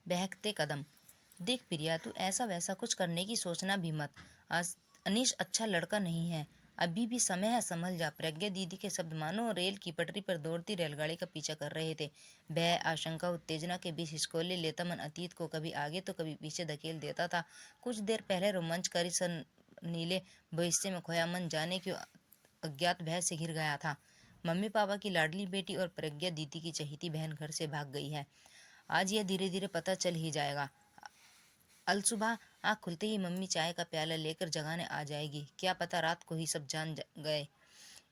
बहकते कदम। देख प्रिया, तू ऐसा वैसा कुछ करने की सोचना भी मत। आज अनीश अच्छा लड़का नहीं है। अभी भी समय है, संभल जा। प्रज्ञा दीदी के शब्द मानो रेल की पटरी पर दौड़ती रेलगाड़ी का पीछा कर रहे थे। भय, आशंका, उत्तेजना के बीच हिचकोले लेता मन अतीत को कभी आगे तो कभी पीछे धकेल देता था। कुछ देर पहले रोमांचकारी सन नीले भविष्य में खोया मन जाने क्यों अज्ञात भय से घिर गया था। मम्मी पापा की लाडली बेटी और प्रज्ञा दीदी की चहेती बहन घर से भाग गई है। आज यह धीरे धीरे पता चल ही जाएगा। अलसुबह आँख खुलते ही मम्मी चाय का प्याला लेकर जगाने आ जाएगी। क्या पता रात को ही सब जान गए।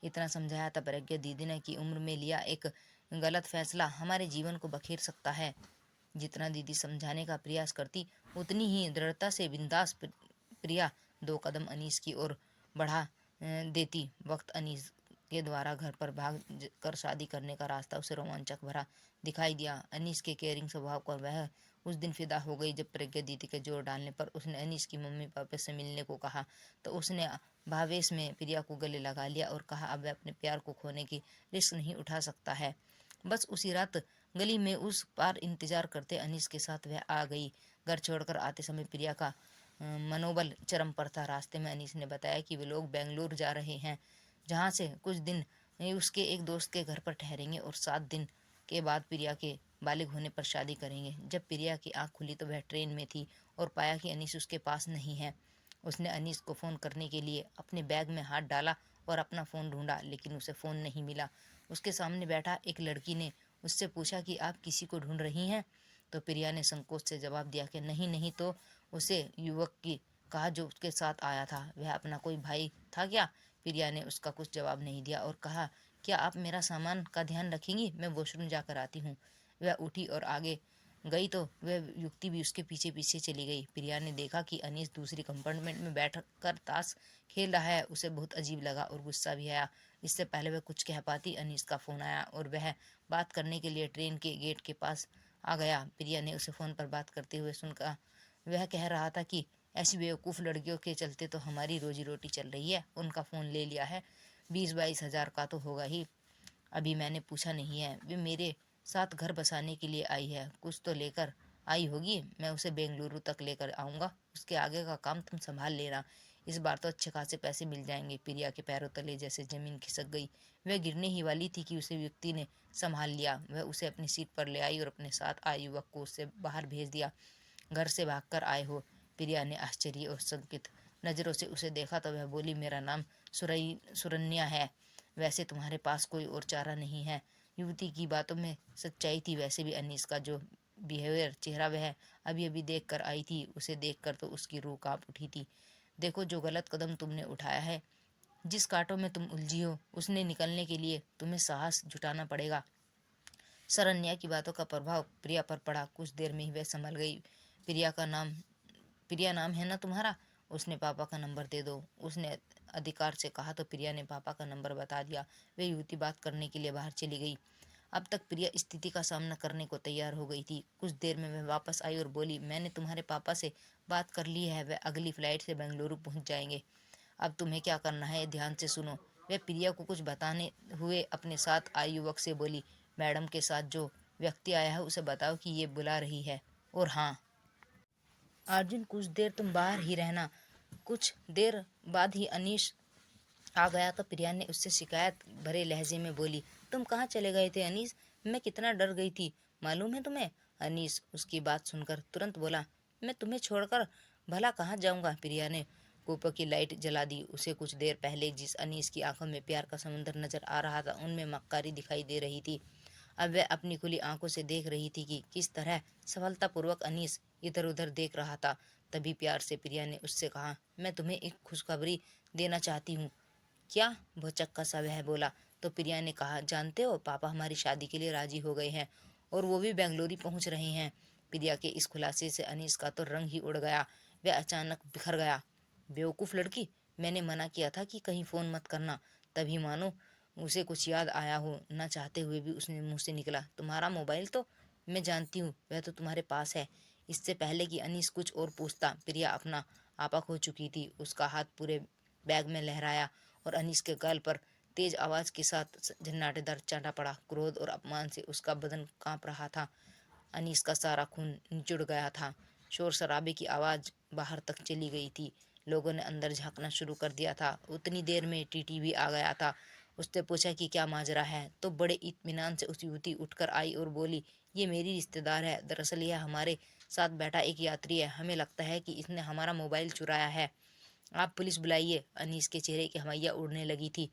इतना समझाया था प्रज्ञा दीदी ने कि उम्र में लिया एक गलत फैसला हमारे जीवन को बखेर सकता है। जितना दीदी समझाने का प्रयास करती उतनी ही दृढ़ता से बिंदास प्रिया 2 कदम अनीस की ओर बढ़ा देती। वक्त अनीस के द्वारा घर पर भाग कर शादी करने का रास्ता उसे रोमांचक भरा दिखाई दिया। अनीस के केयरिंग स्वभाव पर वह उस दिन फिदा हो गई जब प्रज्ञा दीदी के जोर डालने पर उसने अनीस की मम्मी पापा से मिलने को कहा तो उसने भावेश में प्रिया को गले लगा लिया और कहा अब वह अपने प्यार को खोने की रिस्क नहीं उठा सकता है। बस उसी रात गली में उस पार इंतजार करते अनीस के साथ वह आ गई। घर छोड़कर आते समय प्रिया का मनोबल चरम पर था। रास्ते में अनीस ने बताया कि वे लोग बेंगलुरु जा रहे हैं, जहाँ से कुछ दिन उसके एक दोस्त के घर पर ठहरेंगे और 7 दिन के बाद प्रिया के बालिग होने पर शादी करेंगे। जब प्रिया की आंख खुली तो वह ट्रेन में थी और पाया कि अनीस उसके पास नहीं है। उसने अनीस को फ़ोन करने के लिए अपने बैग में हाथ डाला और अपना फ़ोन ढूंढा, लेकिन उसे फ़ोन नहीं मिला। उसके सामने बैठा एक लड़की ने उससे पूछा कि आप किसी को ढूंढ रही हैं? तो प्रिया ने संकोच से जवाब दिया कि नहीं नहीं। तो उसे युवक की कहा जो उसके साथ आया था, वह अपना कोई भाई था क्या? प्रिया ने उसका कुछ जवाब नहीं दिया और कहा, क्या आप मेरा सामान का ध्यान रखेंगी? मैं वॉशरूम जाकर आती हूँ। वह उठी और आगे गई तो वह युवती भी उसके पीछे पीछे चली गई। प्रिया ने देखा कि अनीस दूसरी कंपार्टमेंट में बैठ कर ताश खेल रहा है। उसे बहुत अजीब लगा और गुस्सा भी आया। इससे पहले वह कुछ कह पाती अनीस का फ़ोन आया और वह बात करने के लिए ट्रेन के गेट के पास आ गया। प्रिया ने उसे फ़ोन पर बात करते हुए सुनकर वह कह रहा था कि ऐसी बेवकूफ़ लड़कियों के चलते तो हमारी रोजी रोटी चल रही है। उनका फ़ोन ले लिया है, 20-22 हज़ार का तो होगा ही। अभी मैंने पूछा नहीं है। वे मेरे साथ घर बसाने के लिए आई है, कुछ तो लेकर आई होगी। मैं उसे बेंगलुरु तक लेकर आऊँगा, उसके आगे का काम तुम संभाल लेना। इस बार तो अच्छे खासे पैसे मिल जाएंगे। प्रिया के पैरों तले जैसे जमीन खिसक गई। वह गिरने ही वाली थी कि उसे व्यक्ति ने संभाल लिया। वह उसे अपनी सीट पर ले आई और अपने साथ आए युवक को उससे बाहर भेज दिया। घर से भागकर आए हो? प्रिया ने आश्चर्य और शंकित नज़रों से उसे देखा तो वह बोली, मेरा नाम सुरन्या है। वैसे तुम्हारे पास कोई और चारा नहीं है। युवती की बातों में सच्चाई थी। वैसे भी अनीस का जो बिहेवियर, चेहरा वह अभी अभी देख कर आई थी, उसे देखकर तो उसकी रूह कांप उठी थी। देखो, जो गलत कदम तुमने उठाया है, जिस कांटों में तुम उलझी हो, उसने निकलने के लिए तुम्हें साहस जुटाना पड़ेगा। शरण्या की बातों का प्रभाव प्रिया पर पड़ा। कुछ देर में ही वह संभल गई। प्रिया नाम है ना तुम्हारा? उसने पापा का नंबर दे दो, उसने अधिकार से कहा तो प्रिया ने पापा का नंबर बता दिया। वे युवती बात करने के लिए बाहर चली गई। अब तक प्रिया स्थिति का सामना करने को तैयार हो गई थी। कुछ देर में वह वापस आई और बोली, मैंने तुम्हारे पापा से बात कर ली है, वह अगली फ्लाइट से बेंगलुरु पहुंच जाएंगे। अब तुम्हें क्या करना है, ध्यान से सुनो। वह प्रिया को कुछ बताने हुए अपने साथ आए युवक से बोली, मैडम के साथ जो व्यक्ति आया है उसे बताओ कि ये बुला रही है। और हाँ अर्जुन, कुछ देर तुम बाहर ही रहना। कुछ देर बाद ही अनीश आ गया तो प्रिया ने उससे शिकायत भरे लहजे में बोली, तुम कहाँ चले गए थे अनीस? मैं कितना डर गई थी, मालूम है तुम्हें? अनीस उसकी बात सुनकर तुरंत बोला, मैं तुम्हें छोड़कर भला कहाँ जाऊंगा। प्रिया ने कूपर की लाइट जला दी। उसे कुछ देर पहले जिस अनीस की आंखों में प्यार का समुद्र नजर आ रहा था, उनमें मक्कारी दिखाई दे रही थी। अब वह अपनी खुली आंखों से देख रही थी कि किस तरह सफलतापूर्वक अनीस इधर उधर देख रहा था। तभी प्यार से प्रिया ने उससे कहा, मैं तुम्हें एक खुशखबरी देना चाहती हूँ। क्या? भौचक्का सा वह बोला। तो प्रिया ने कहा, जानते हो पापा हमारी शादी के लिए राजी हो गए हैं और वो भी बेंगलुरु पहुंच रहे हैं। प्रिया के इस खुलासे से अनीस का तो रंग ही उड़ गया। वह अचानक बिखर गया। बेवकूफ़ लड़की, मैंने मना किया था कि कहीं फ़ोन मत करना। तभी मानो उसे कुछ याद आया हो, न चाहते हुए भी उसने मुंह से निकला, तुम्हारा मोबाइल तो? मैं जानती हूँ, वह तो तुम्हारे पास है। इससे पहले कि अनीस कुछ और पूछता, प्रिया अपना आपा खो चुकी थी। उसका हाथ पूरे बैग में लहराया और अनीस के गाल पर तेज आवाज के साथ झन्नाटेदार चांटा पड़ा। क्रोध और अपमान से उसका बदन कांप रहा था। अनीस का सारा खून जुड़ गया था। शोर शराबे की आवाज़ बाहर तक चली गई थी। लोगों ने अंदर झांकना शुरू कर दिया था। उतनी देर में टीटी भी आ गया था। उसने पूछा कि क्या माजरा है, तो बड़े इत्मीनान से उस युवती उठकर आई और बोली, ये मेरी रिश्तेदार है। दरअसल यह हमारे साथ बैठा एक यात्री है। हमें लगता है कि इसने हमारा मोबाइल चुराया है। आप पुलिस बुलाइए। अनीस के चेहरे की हवैया उड़ने लगी थी।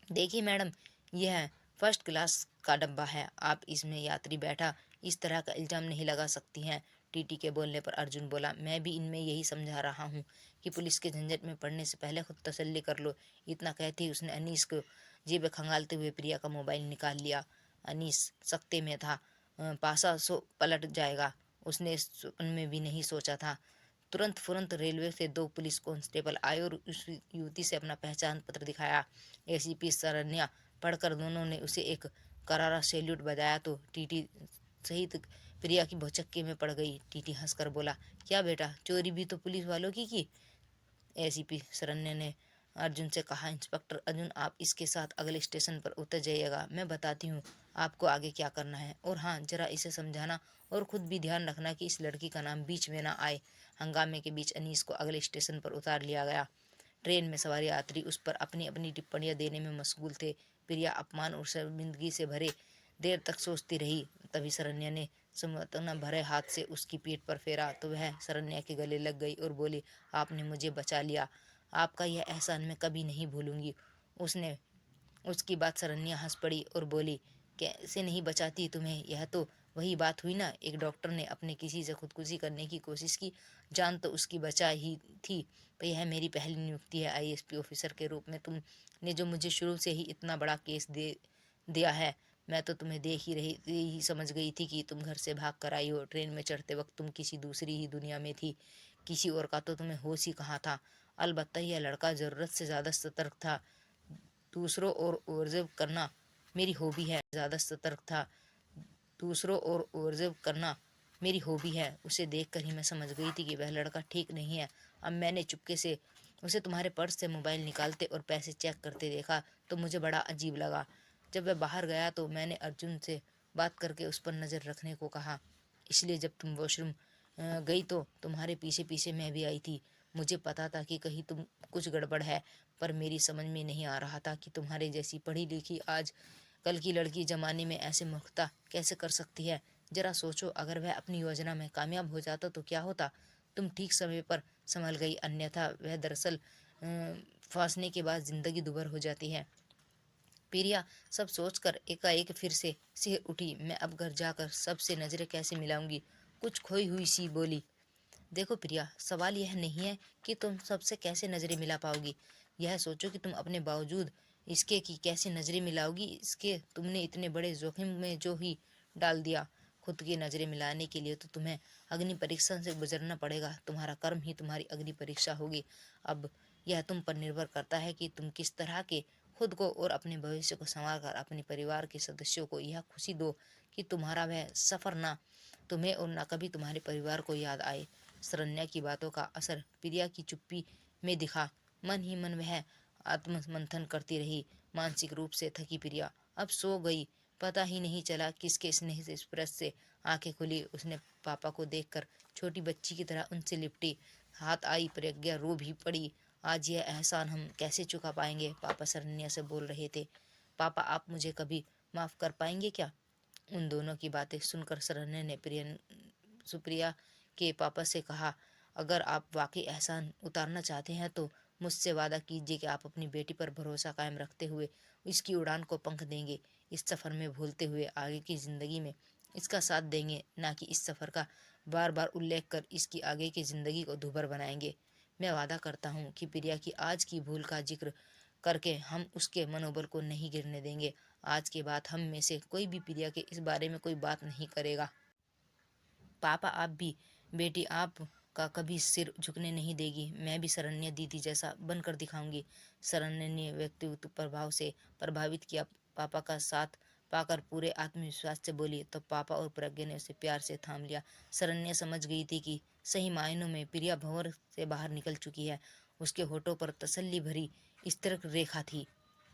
देखिए मैडम, यह फर्स्ट क्लास का डब्बा है, आप इसमें यात्री बैठा इस तरह का इल्जाम नहीं लगा सकती हैं। टीटी के बोलने पर अर्जुन बोला, मैं भी इनमें यही समझा रहा हूँ कि पुलिस के झंझट में पड़ने से पहले खुद तसल्ली कर लो। इतना कहते ही उसने अनीस को जेब खंगालते हुए प्रिया का मोबाइल निकाल लिया। अनीस सख्ते में था, पासा सो पलट जाएगा, उसने उनमें भी नहीं सोचा था। तुरंत फुरंत रेलवे से दो पुलिस कांस्टेबल आए और उस युवती से अपना पहचान पत्र दिखाया। एसीपी सरन्या पढ़कर दोनों ने उसे एक करारा सैल्यूट बजाया तो टीटी सहित प्रिया की भौचक्के में पड़ गई। टीटी हंसकर बोला, क्या बेटा, चोरी भी तो पुलिस वालों की? एसीपी सरन्या ने अर्जुन से कहा, इंस्पेक्टर अर्जुन, आप इसके साथ अगले स्टेशन पर उतर जाइएगा, मैं बताती हूँ आपको आगे क्या करना है। और हाँ, जरा इसे समझाना और खुद भी ध्यान रखना कि इस लड़की का नाम बीच में ना आए। हंगामे के बीच अनीस को अगले स्टेशन पर उतार लिया गया। ट्रेन में सवार यात्री उस पर अपनी अपनी टिप्पणियां देने में मशगूल थे। प्रिया अपमान और शर्मिंदगी से भरे देर तक सोचती रही। तभी शरण्या ने समर्थन भरे हाथ से उसकी पीठ पर फेरा तो वह शरण्या के गले लग गई और बोली, आपने मुझे बचा लिया, आपका यह एहसान मैं कभी नहीं भूलूंगी। उसने उसकी बात शरण्या हंस पड़ी और बोली, कैसे नहीं बचाती तुम्हें, यह तो वही बात हुई ना, एक डॉक्टर ने अपने किसी से खुदकुशी करने की कोशिश की, जान तो उसकी बचा ही थी। तो यह मेरी पहली नियुक्ति है आईएसपी ऑफिसर के रूप में। तुमने जो मुझे शुरू से ही इतना बड़ा केस दे दिया है, मैं तो तुम्हें देख ही रही ही समझ गई थी कि तुम घर से भाग कर आई हो। ट्रेन में चढ़ते वक्त तुम किसी दूसरी ही दुनिया में थी, किसी और का तो तुम्हें होश ही कहाँ था। अलबत्ता यह लड़का ज़रूरत से ज़्यादा सतर्क था। दूसरों और ऑब्जर्व करना मेरी हॉबी है, ज़्यादा सतर्क था। दूसरों और ऑब्जर्व करना मेरी हॉबी है। उसे देखकर ही मैं समझ गई थी कि वह लड़का ठीक नहीं है। अब मैंने चुपके से उसे तुम्हारे पर्स से मोबाइल निकालते और पैसे चेक करते देखा तो मुझे बड़ा अजीब लगा। जब वह बाहर गया तो मैंने अर्जुन से बात करके उस पर नज़र रखने को कहा। इसलिए जब तुम वॉशरूम गई तो तुम्हारे पीछे पीछे मैं भी आई थी। मुझे पता था कि कहीं तुम कुछ गड़बड़ है, पर मेरी समझ में नहीं आ रहा था कि तुम्हारे जैसी पढ़ी लिखी आज कल की लड़की जमाने में ऐसे मूर्खता कैसे कर सकती है। जरा सोचो, अगर वह अपनी योजना में कामयाब हो जाता तो क्या होता। तुम ठीक समय पर संभल गई, अन्यथा वह दरअसल फांसने के बाद जिंदगी दुभर हो जाती है। प्रिया सब सोचकर एकाएक फिर से सिर उठी। मैं अब घर जाकर सबसे नजरें कैसे मिलाऊंगी, कुछ खोई हुई सी बोली। देखो प्रिया, सवाल यह नहीं है कि तुम सबसे कैसे नजरें मिला पाओगी, यह सोचो कि तुम अपने बावजूद इसके कि कैसे नजरें मिलाओगी। इसके तुमने इतने बड़े जोखिम में जो ही डाल दिया। खुद की नजरें मिलाने के लिए तो तुम्हें अग्नि परीक्षा से गुजरना पड़ेगा। तुम्हारा कर्म ही तुम्हारी अग्नि परीक्षा होगी। अब यह तुम पर निर्भर करता है कि तुम किस तरह के खुद को और अपने भविष्य को संवार कर अपने परिवार के सदस्यों को यह खुशी दो कि तुम्हारा वह सफर ना तुम्हें और न कभी तुम्हारे परिवार को याद आए। शरण्या की बातों का असर प्रिया की चुप्पी में दिखा। मन ही मन वह आत्ममंथन करती रही। मानसिक रूप से थकी प्रिया अब सो गई। पता ही नहीं चला किसके स्नेह से स्पर्श से आंखें खुली। उसने पापा को देखकर छोटी बच्ची की तरह उनसे लिपटी। हाथ आई प्रज्ञा रो भी पड़ी। आज यह एहसान हम कैसे चुका पाएंगे, पापा शरण्या से बोल रहे थे। पापा, आप मुझे कभी माफ कर पाएंगे क्या? उन दोनों की बातें सुनकर शरण्या ने सुप्रिया के पापा से कहा, अगर आप वाकई एहसान उतारना चाहते हैं तो मुझसे वादा कीजिए कि आप अपनी बेटी पर भरोसा कायम रखते हुए इसकी उड़ान को पंख देंगे, इस सफ़र में भूलते हुए आगे की ज़िंदगी में इसका साथ देंगे, ना कि इस सफ़र का बार बार उल्लेख कर इसकी आगे की ज़िंदगी को दुभर बनाएंगे। मैं वादा करता हूँ कि प्रिया की आज की भूल का जिक्र करके हम उसके मनोबल को नहीं गिरने देंगे। आज के बाद हम में से कोई भी प्रिया के इस बारे में कोई बात नहीं करेगा। पापा, आप भी, बेटी आप का कभी सिर झुकने नहीं देगी। मैं भी शरण्या दीदी जैसा बनकर दिखाऊंगी। शरण्या ने व्यक्तित्व प्रभाव से प्रभावित किया पापा का साथ पाकर पूरे आत्मविश्वास से बोली तो पापा और प्रज्ञा ने उसे प्यार से थाम लिया। शरण्या समझ गई थी कि सही मायनों में प्रिया भंवर से बाहर निकल चुकी है। उसके होठों पर तसल्ली भरी स्थिर रेखा थी।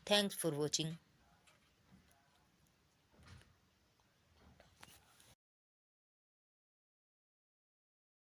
Thanks for watching.